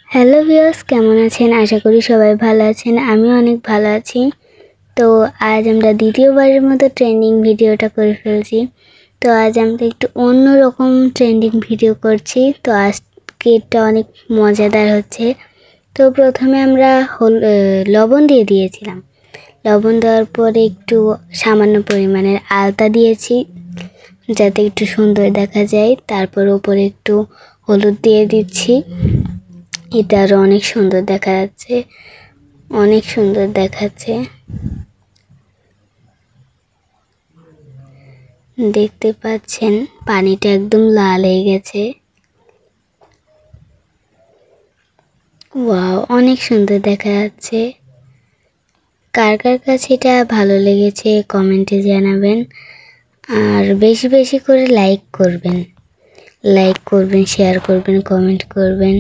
Hello viewers, কেমন আছেন? আশা করি সবাই ভালো আছেন। আমিও অনেক ভালো আছি। তো আজ আমরা দ্বিতীয়বারের মতো ট্রেন্ডিং ভিডিওটা করে ফেলছি। তো আজ আমরা একটু অন্যরকম ট্রেন্ডিং ভিডিও করছি। তো আজকেরটা অনেক মজাদার হচ্ছে। তো প্রথমে আমরা লবণ দিয়ে দিয়েছিলাম। লবণ দেওয়ার পরে একটু সামান্য পরিমাণের আলতা দিয়েছি যাতে একটু সুন্দর দেখা যায়। তারপর ওপরে একটু হলুদ দিয়ে দিচ্ছি। এটা আরও অনেক সুন্দর দেখা যাচ্ছে, অনেক সুন্দর দেখাচ্ছে। দেখতে পাচ্ছেন পানিটা একদম লাল হয়ে গেছে। ওয়াও, অনেক সুন্দর দেখা যাচ্ছে। কার কার কাছে এটা ভালো লেগেছে কমেন্টে জানাবেন। আর বেশি বেশি করে লাইক করবেন, শেয়ার করবেন, কমেন্ট করবেন।